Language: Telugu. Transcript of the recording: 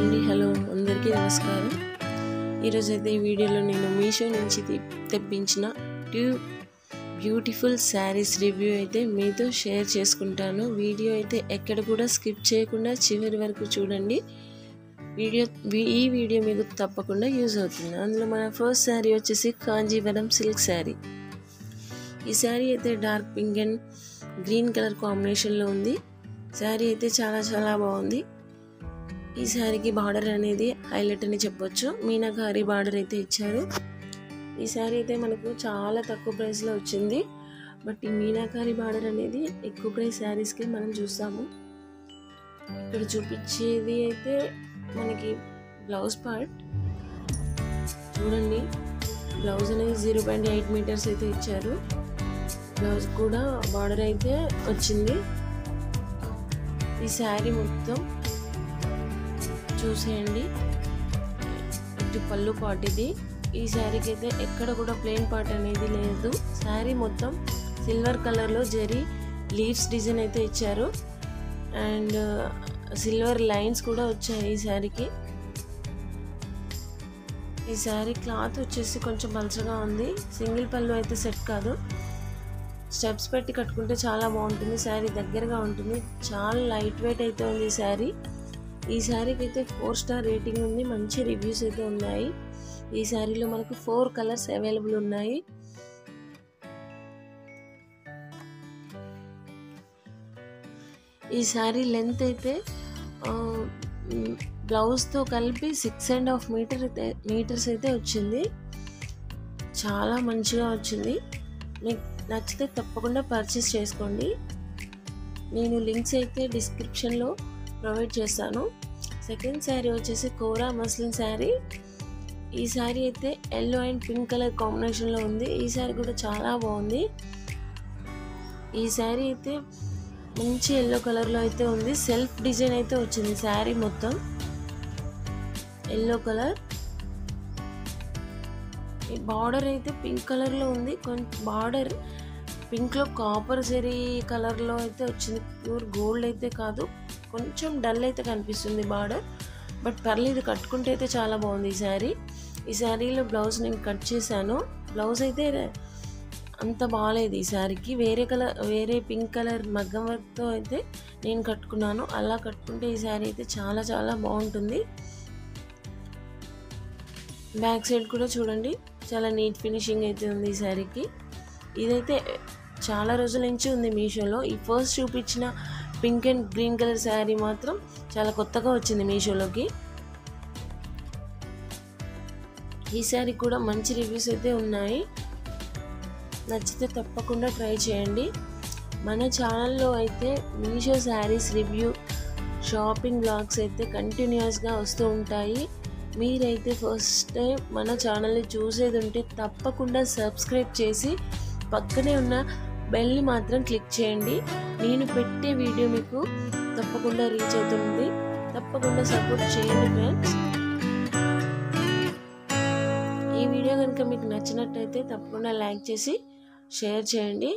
హలో అందరికీ నమస్కారం. ఈరోజు అయితే ఈ వీడియోలో నేను మీషో నుంచి తెప్పించిన 2 బ్యూటిఫుల్ శారీస్ రివ్యూ అయితే మీతో షేర్ చేసుకుంటాను. వీడియో అయితే ఎక్కడ కూడా స్కిప్ చేయకుండా చివరి వరకు చూడండి. ఈ వీడియో మీకు తప్పకుండా యూజ్ అవుతుంది. అందులో మన ఫస్ట్ శారీ వచ్చేసి కాంజీవరం సిల్క్ శారీ. ఈ శారీ అయితే dark pink and green colour కాంబినేషన్లో ఉంది. శారీ అయితే చాలా బాగుంది. ఈ శారీకి బార్డర్ అనేది హైలైట్ అని చెప్పొచ్చు. మీనాకారి బార్డర్ అయితే ఇచ్చారు. ఈ శారీ అయితే మనకు చాలా తక్కువ ప్రైస్లో వచ్చింది. బట్ ఈ మీనాకారి బార్డర్ అనేది ఎక్కువ ప్రైస్ శారీస్కే మనం చూస్తాము. ఇక్కడ చూపించేది అయితే మనకి బ్లౌజ్ పార్ట్ చూడండి. బ్లౌజ్ అనేది 0.8 మీటర్స్ అయితే ఇచ్చారు. బ్లౌజ్ కూడా బార్డర్ అయితే వచ్చింది. ఈ శారీ మొత్తం చూసేయండి. ఇటు పళ్ళు పార్ట్ ఇది. ఈ శారీకి అయితే ఎక్కడ కూడా ప్లెయిన్ పార్ట్ అనేది లేదు. శారీ మొత్తం సిల్వర్ కలర్లో జరీ లీవ్స్ డిజైన్ అయితే ఇచ్చారు. అండ్ సిల్వర్ లైన్స్ కూడా వచ్చాయి ఈ శారీకి. ఈ శారీ క్లాత్ వచ్చేసి కొంచెం పలచగా ఉంది. సింగిల్ పళ్ళు అయితే సెట్ కాదు. స్టెప్స్ పెట్టి కట్టుకుంటే చాలా బాగుంటుంది. శారీ దగ్గరగా ఉంటుంది. చాలా లైట్ వెయిట్ అయితే ఉంది ఈ శారీ. ఈ శారీకి అయితే 4 స్టార్ రేటింగ్ ఉంది. మంచి రివ్యూస్ అయితే ఉన్నాయి. ఈ శారీలో మనకు 4 కలర్స్ అవైలబుల్ ఉన్నాయి. ఈ శారీ లెంత్ అయితే బ్లౌజ్తో కలిపి 6.5 మీటర్స్ అయితే వచ్చింది. చాలా మంచిగా వచ్చింది. మీకు నచ్చితే తప్పకుండా పర్చేస్ చేసుకోండి. నేను లింక్స్ అయితే డిస్క్రిప్షన్లో ప్రొవైడ్ చేస్తాను. సెకండ్ శారీ వచ్చేసి కోరా మస్లిన్ శారీ. ఈ శారీ అయితే ఎల్లో అండ్ పింక్ కలర్ కాంబినేషన్లో ఉంది. ఈ శారీ కూడా చాలా బాగుంది. ఈ శారీ అయితే మంచి ఎల్లో కలర్లో అయితే ఉంది. సెల్ఫ్ డిజైన్ అయితే వచ్చింది. శారీ మొత్తం ఎల్లో కలర్. ఈ బార్డర్ అయితే పింక్ కలర్లో ఉంది. కొంచెం బార్డర్ పింక్లో కాపర్ జరీ కలర్లో అయితే వచ్చింది. ప్యూర్ గోల్డ్ అయితే కాదు. కొంచెం డల్ అయితే కనిపిస్తుంది బార్డర్. బట్ పర్లేదు, కట్టుకుంటే అయితే చాలా బాగుంది ఈ శారీ. ఈ శారీలో బ్లౌజ్ నేను కట్ చేశాను. బ్లౌజ్ అయితే అంత బాగాలేదు ఈ శారీకి. వేరే పింక్ కలర్ మగ్గం వర్క్తో అయితే నేను కట్టుకున్నాను. అలా కట్టుకుంటే ఈ శారీ అయితే చాలా బాగుంటుంది. బ్యాక్ సైడ్ కూడా చూడండి, చాలా నీట్ ఫినిషింగ్ అయితే ఉంది ఈ శారీకి. ఇదైతే చాలా రోజుల నుంచి ఉంది మీషోలో. ఈ ఫస్ట్ చూపించిన pink and green colour sari మాత్రం చాలా కొత్తగా వచ్చింది మీషోలోకి. ఈ శారీ కూడా మంచి రివ్యూస్ అయితే ఉన్నాయి. నచ్చితే తప్పకుండా ట్రై చేయండి. మన ఛానల్లో అయితే Meesho sarees review, shopping blogs అయితే కంటిన్యూస్గా వస్తూ ఉంటాయి. మీరైతే ఫస్ట్ టైం మన ఛానల్ని చూసేది ఉంటే తప్పకుండా సబ్స్క్రైబ్ చేసి పక్కనే ఉన్న బెల్ని మాత్రం క్లిక్ చేయండి. నేను పెట్టే వీడియో మీకు తప్పకుండా రీచ్ అవుతుంది. తప్పకుండా సపోర్ట్ చేయండి ఫ్రెండ్స్. ఈ వీడియో కనుక మీకు నచ్చినట్టయితే తప్పకుండా లైక్ చేసి షేర్ చేయండి.